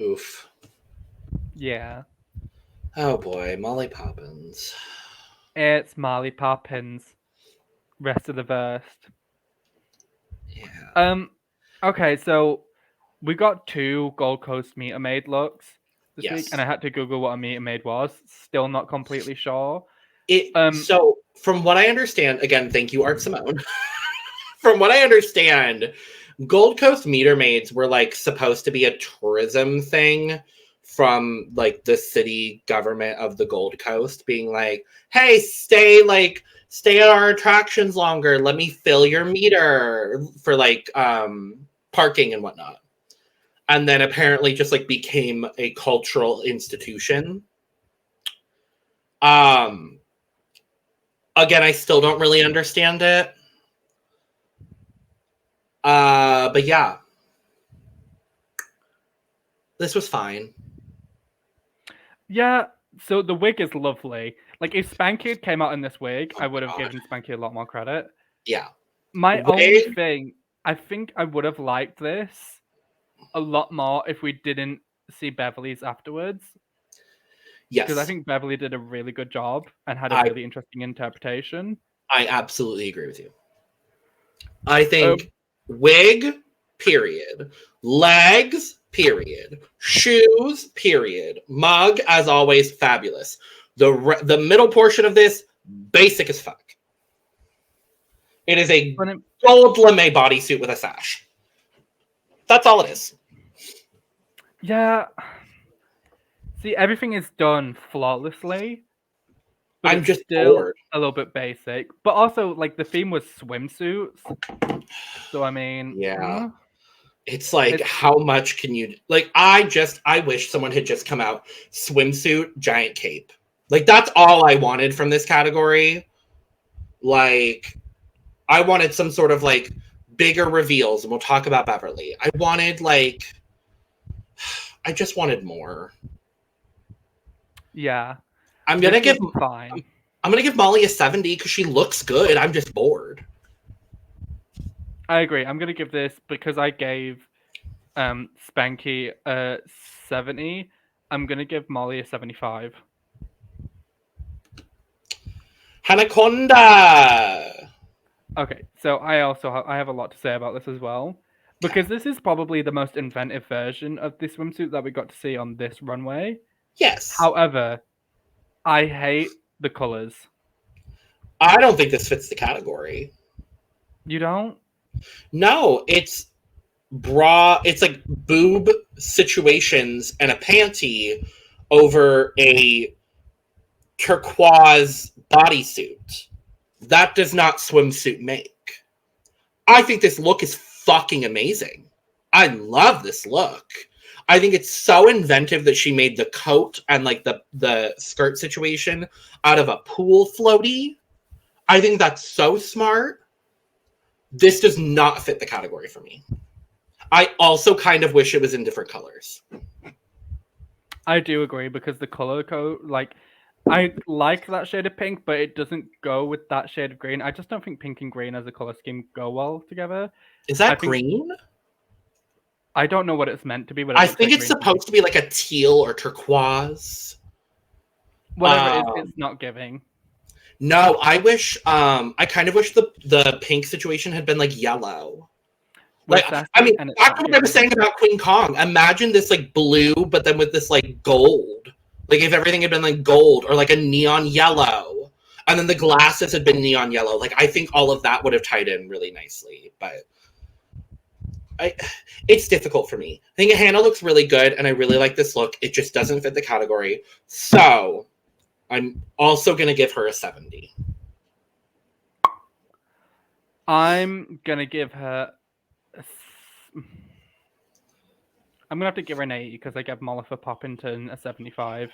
Oof. Yeah. Oh boy, Molly Poppinz. It's Molly Poppinz. Rest of the verse. Yeah. Okay, so we got 2 Gold Coast Meter Maid looks this week, Yes. and I had to Google what a Meter Maid was. Still not completely sure. So from what I understand, again, thank you, Art Simone. From what I understand, Gold Coast meter maids were like supposed to be a tourism thing from like the city government of the Gold Coast, being like, hey, stay at our attractions longer. Let me fill your meter for like parking and whatnot. And then apparently just like became a cultural institution. Again, I still don't really understand it. But yeah. This was fine. Yeah, so the wig is lovely. Like, if Spankie had came out in this wig, I would have God. given Spankie a lot more credit. Yeah. My only thing, I think I would have liked this a lot more if we didn't see Beverly's afterwards. Yes. Because I think Beverly did a really good job and had a really interesting interpretation. I absolutely agree with you. I think wig, period. Legs, period. Shoes, period. Mug, as always, fabulous. The middle portion of this, basic as fuck. It is a gold lame bodysuit with a sash. That's all it is. Yeah. See, everything is done flawlessly. But I'm just still bored. A little bit basic. But also, like, the theme was swimsuits. So, I mean... Yeah. It's like, how much can you... Like, I wish someone had just come out, swimsuit, giant cape. Like, that's all I wanted from this category. Like, I wanted some sort of, like, bigger reveals, and we'll talk about Beverly. I wanted, like... I just wanted more. Yeah. I'm gonna give Molly a 70 because she looks good. I'm just bored. I agree. I'm gonna give this because I gave Spankie a 70. I'm gonna give Molly a 75. Conda. Okay, so I have a lot to say about this as well, because this is probably the most inventive version of the swimsuit that we got to see on this runway. Yes. However, I hate the colors. I don't think this fits the category. You don't? No, it's it's like boob situations and a panty over a turquoise bodysuit. That does not swimsuit make. I think this look is fucking amazing. I love this look. I think it's so inventive that she made the coat and like the skirt situation out of a pool floaty. I think that's so smart. This does not fit the category for me. I also kind of wish it was in different colors. I do agree because the color code, like, I like that shade of pink, but it doesn't go with that shade of green. I just don't think pink and green as a color scheme go well together. Is that green? I don't know what it's meant to be, but I think it's supposed to be like a teal or turquoise. Whatever it is, it's not giving. No, I wish. I kind of wish the pink situation had been like yellow. Like, I mean, back to what I was saying about Kween Kong. Imagine this like blue, but then with this like gold. Like if everything had been like gold or like a neon yellow, and then the glasses had been neon yellow. Like I think all of that would have tied in really nicely. But it's difficult for me. I think Hannah looks really good, and I really like this look. It just doesn't fit the category. So I'm also gonna give her a 70. I'm gonna give her. I'm gonna have to give her an 80 because I gave Mollifer Poppington a 75.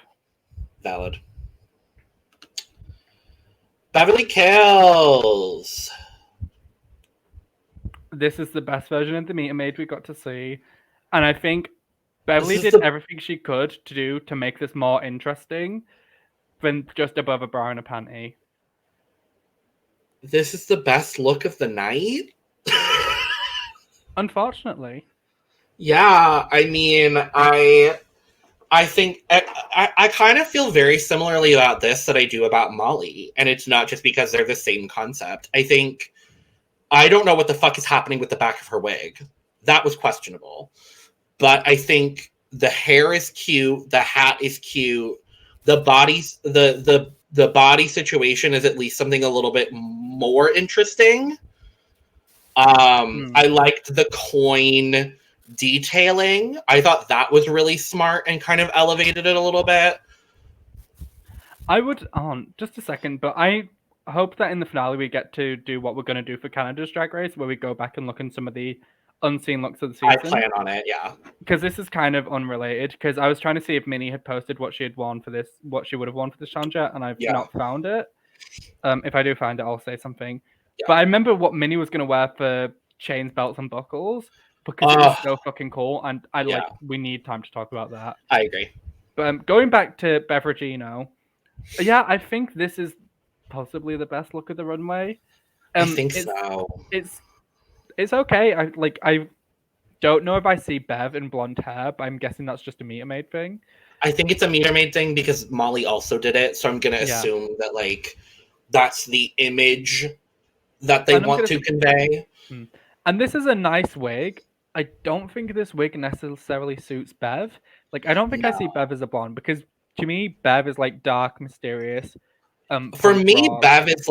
Valid. Beverly Killz. This is the best version of the meter maid we got to see. And I think Beverly This is did the- everything she could to do to make this more interesting than just above a bra and a panty. This is the best look of the night. Unfortunately. Yeah, I mean, I think I kind of feel very similarly about this that I do about Molly, and it's not just because they're the same concept. I don't know what the fuck is happening with the back of her wig. That was questionable. But I think the hair is cute, the hat is cute, the body situation is at least something a little bit more interesting. I liked the coin detailing. I thought that was really smart and kind of elevated it a little bit. I would just a second, but I hope that in the finale we get to do what we're going to do for Canada's Drag Race, where we go back and look in some of the unseen looks of the season. I plan on it, yeah. Because this is kind of unrelated. Because I was trying to see if Minnie had posted what she had worn for this, what she would have worn for this challenge, and I've not found it. If I do find it, I'll say something. Yeah. But I remember what Minnie was going to wear for chains, belts, and buckles because it was so fucking cool, and we need time to talk about that. I agree. But going back to Beveragino, yeah, I think this is possibly the best look of the runway. I think so. It's okay. I don't know if I see Bev in blonde hair, but I'm guessing that's just a meter maid thing. I think it's a meter maid thing because Molly also did it, so I'm gonna assume that that's the image that they want to convey. And this is a nice wig. I don't think this wig necessarily suits Bev. I don't think I see Bev as a blonde because to me, Bev is dark, mysterious. For me, Bev is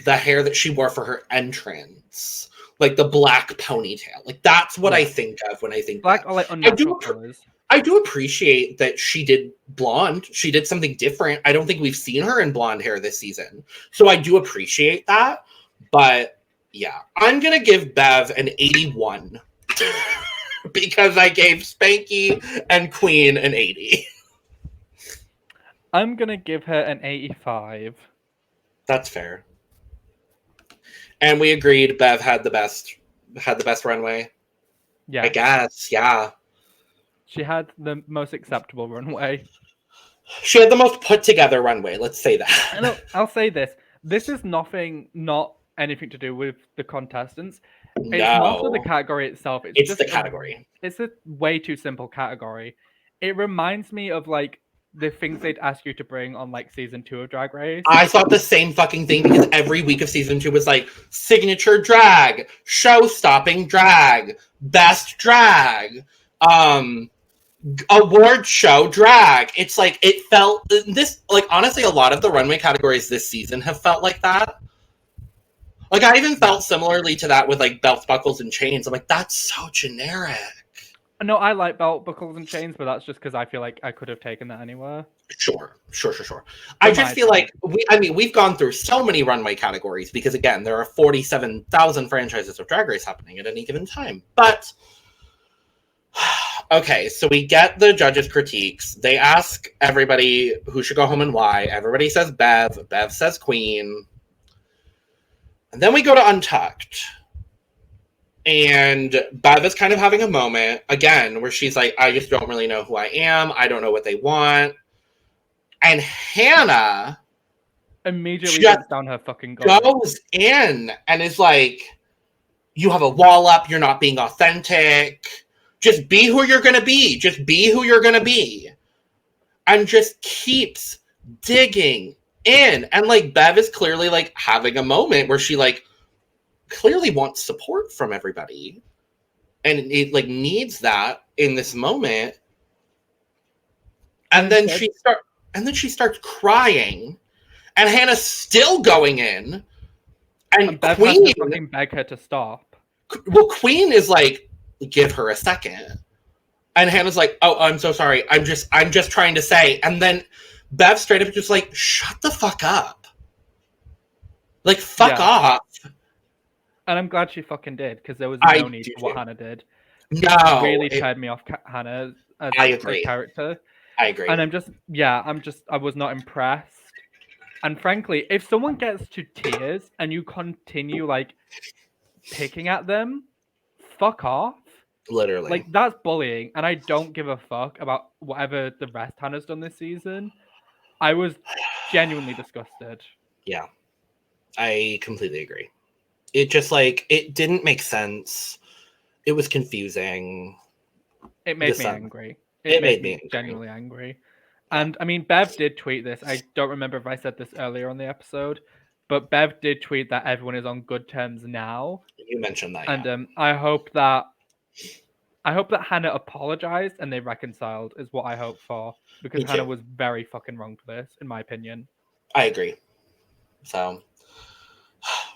the hair that she wore for her entrance, the black ponytail. That's what I think of when I think black or unnatural colors. I do appreciate that she did blonde. She did something different. I don't think we've seen her in blonde hair this season, so I do appreciate that. But yeah, I'm gonna give Bev an 81 because I gave Spankie and Queen an 80. I'm gonna give her an 85. That's fair. And we agreed Bev had the best runway. Yeah. I guess, yeah. She had the most acceptable runway. She had the most put together runway, let's say that. No, I'll say this. This is not anything to do with the contestants. No. It's also the category itself. It's just the category. It's a way too simple category. It reminds me of the things they'd ask you to bring on season 2 of Drag Race. I thought the same fucking thing because every week of season 2 was signature drag, show-stopping drag, best drag, award show drag. It's it felt this honestly a lot of the runway categories this season have felt like that. I even felt similarly to that with belts, buckles, and chains. I'm that's so generic. No, I like belt, buckles, and chains, but that's just because I feel like I could have taken that anywhere. Sure. I just feel we've gone through so many runway categories because, again, there are 47,000 franchises of Drag Race happening at any given time. But, okay, so we get the judges' critiques. They ask everybody who should go home and why. Everybody says Bev. Bev says Queen. And then we go to Untucked. And Bev is kind of having a moment, again, where she's I just don't really know who I am. I don't know what they want. And Hannah immediately gets down her fucking goal. Goes in and is you have a wall up. You're not being authentic. Just be who you're going to be. Just be who you're going to be. And just keeps digging in. And Bev is clearly having a moment where she clearly wants support from everybody and it needs that in this moment, and then she starts crying and Hannah's still going in and Bev Queen has to fucking beg her to stop. Well, Queen is give her a second, and Hannah's oh, I'm so sorry, I'm just trying to say, and then Bev straight up just shut the fuck up, fuck off. And I'm glad she fucking did, because there was no need for what Hannah did. No. It really turned me off Hannah as a character. I agree. And I was not impressed. And frankly, if someone gets to tears and you continue picking at them, fuck off. Literally. Like, that's bullying, and I don't give a fuck about whatever the rest Hannah's done this season. I was genuinely disgusted. Yeah, I completely agree. It just, like, it didn't make sense. It was confusing. It made me angry. It made me genuinely angry. And, I mean, Bev did tweet this. I don't remember if I said this earlier on the episode, but Bev did tweet that everyone is on good terms now. You mentioned that, and I hope that Hannah apologized and they reconciled is what I hope for, because Hannah was very fucking wrong for this, in my opinion. I agree. So,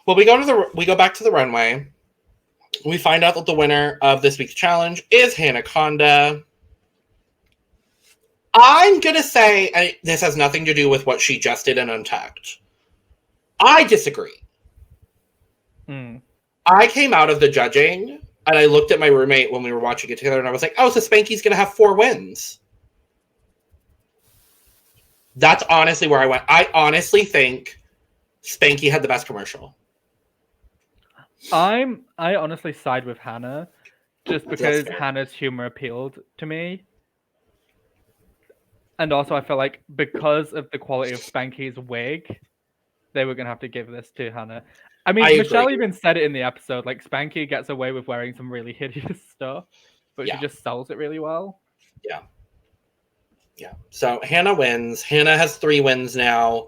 well, we go back to the runway. We find out that the winner of this week's challenge is Hannah Conda. I'm gonna say this has nothing to do with what she just did in Untucked. I disagree. I came out of the judging and I looked at my roommate when we were watching it together and I was like, oh, so Spankie's going to have 4 wins. That's honestly where I went. I honestly think Spankie had the best commercial. I honestly side with Hannah just because Hannah's humor appealed to me. And also I feel like because of the quality of Spankie's wig, they were going to have to give this to Hannah. I mean, Michelle even said it in the episode, like, Spankie gets away with wearing some really hideous stuff, but she just sells it really well. Yeah. Yeah. So Hannah wins. Hannah has 3 wins now.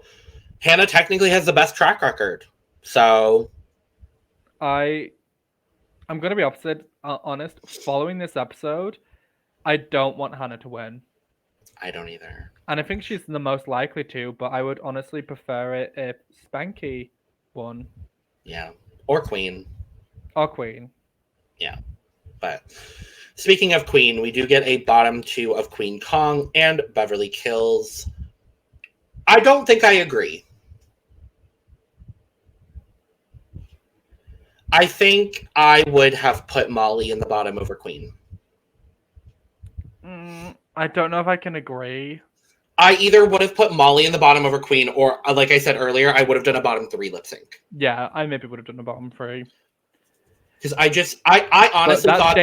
Hannah technically has the best track record. So I'm going to be honest. Following this episode, I don't want Hannah to win. I don't either. And I think she's the most likely to, but I would honestly prefer it if Spankie won. Yeah. Or Queen. Yeah. But speaking of Queen, we do get a bottom 2 of Kween Kong and Beverly Killz. I don't think I agree. I think I would have put Molly in the bottom over Queen. I don't know if I can agree. I either would have put Molly in the bottom over Queen, or, like I said earlier, I would have done a bottom 3 lip sync. Yeah, I maybe would have done a bottom 3. Because I honestly thought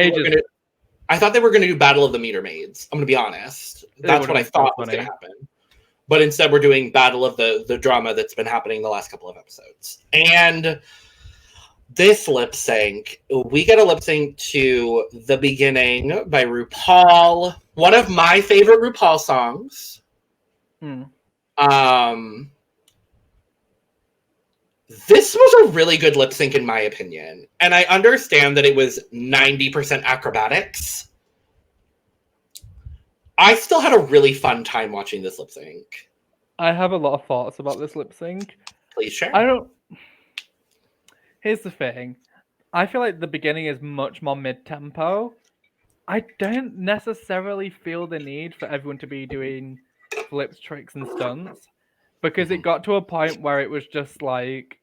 I thought they were going to do Battle of the Meter Maids. I'm going to be honest. That's what I thought was going to happen. But instead, we're doing Battle of the drama that's been happening the last couple of episodes. And this lip sync, we get a lip sync to The Beginning by RuPaul. One of my favorite RuPaul songs. This was a really good lip sync in my opinion. And I understand that it was 90% acrobatics. I still had a really fun time watching this lip sync. I have a lot of thoughts about this lip sync. Please share. Here's the thing. I feel like The Beginning is much more mid-tempo. I don't necessarily feel the need for everyone to be doing flips, tricks, and stunts, because it got to a point where it was just like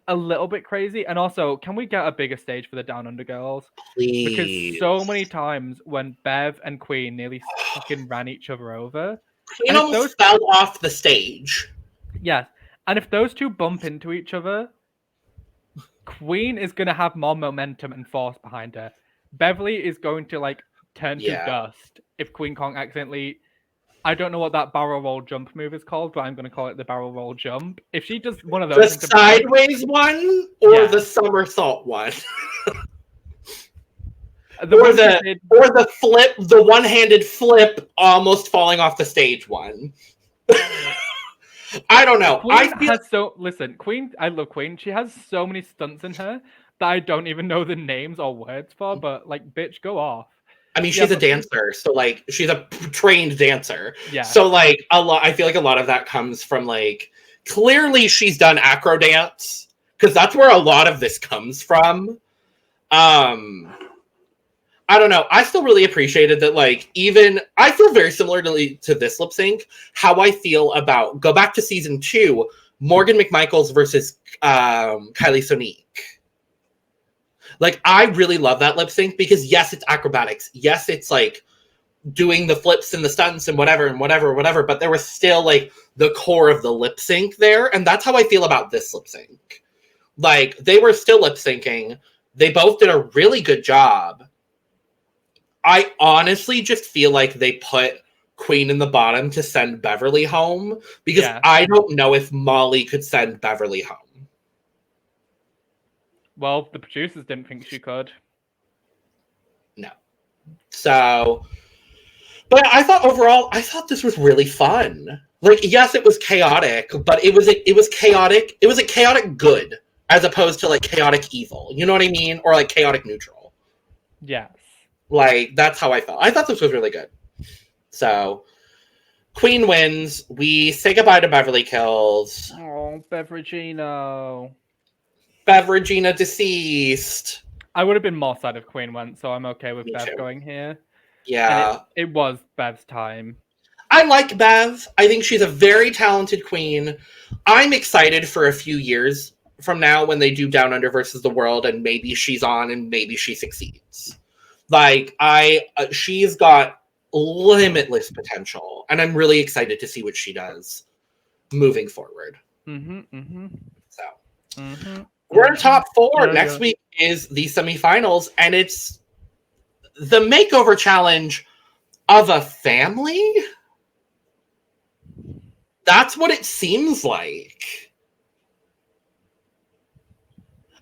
a little bit crazy. And also, can we get a bigger stage for the Down Under girls? Please. Because so many times when Bev and Queen nearly fucking ran each other over, Queen almost fell off the stage. Yes, and if those two bump into each other, Queen is going to have more momentum and force behind her. Beverly is going to like turn to dust if Kween Kong accidentally... I don't know what that barrel roll jump move is called, but I'm going to call it the barrel roll jump. If she does one of those... The sideways one or the somersault one? Or the flip, the one-handed flip almost falling off the stage one. I don't know. Queen, I love Queen. She has so many stunts in her that I don't even know the names or words for, but like, bitch, go off. I mean, she's a dancer, so like, she's a trained dancer. Yeah. So like, I feel like a lot of that comes from like, clearly she's done acro dance, because that's where a lot of this comes from. I don't know. I still really appreciated that, like, I feel very similarly to this lip sync, how I feel about, go back to season 2, Morgan McMichaels versus Kylie Sonique. Like, I really love that lip sync because, yes, it's acrobatics. Yes, it's, like, doing the flips and the stunts and whatever, but there was still, like, the core of the lip sync there, and that's how I feel about this lip sync. Like, they were still lip syncing. They both did a really good job. I honestly just feel like they put Queen in the bottom to send Beverly home because I don't know if Molly could send Beverly home. Well, the producers didn't think she could. No. So, but I thought overall, this was really fun. Like, yes, it was chaotic, but it was chaotic. It was a chaotic good as opposed to like chaotic evil. You know what I mean? Or like chaotic neutral. Yes. Like, that's how I felt. I thought this was really good. So, Queen wins. We say goodbye to Beverly Killz. Oh, Beveragino. Beveragina deceased. I would have been more sad if Queen went, so I'm okay with Bev going here. Yeah. It was Bev's time. I like Bev. I think she's a very talented queen. I'm excited for a few years from now when they do Down Under versus the World and maybe she's on and maybe she succeeds. Like, she's got limitless potential, and I'm really excited to see what she does moving forward. So, we're in top 4. Next week is the semifinals, and it's the makeover challenge of a family. That's what it seems like.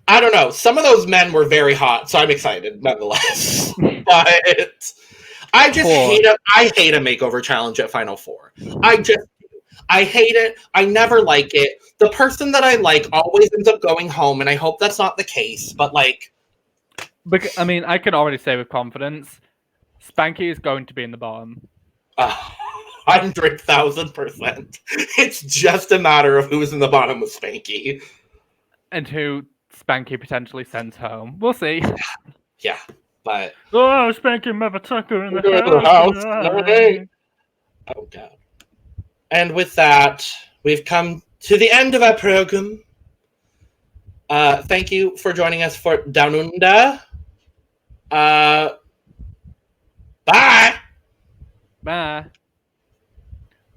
I don't know. Some of those men were very hot, so I'm excited nonetheless. But I just hate a makeover challenge at Final Four. I hate it. I never like it. The person that I like always ends up going home, and I hope that's not the case. But like, I mean, I can already say with confidence, Spankie is going to be in the bottom. 100,000%. It's just a matter of who's in the bottom with Spankie. And who Spankie potentially sends home. We'll see. Yeah, but... Oh, Spankie never took her in the house. Oh, God. And with that, we've come to the end of our program. Thank you for joining us for Down Under. Bye! Bye.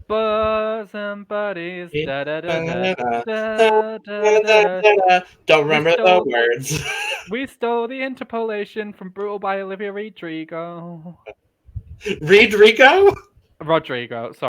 Bosom buddies. Da, da, da, da, da, da, da. Don't remember the words. We stole the interpolation from Brutal by Olivia Rodrigo. Rodrigo? Rodrigo, sorry.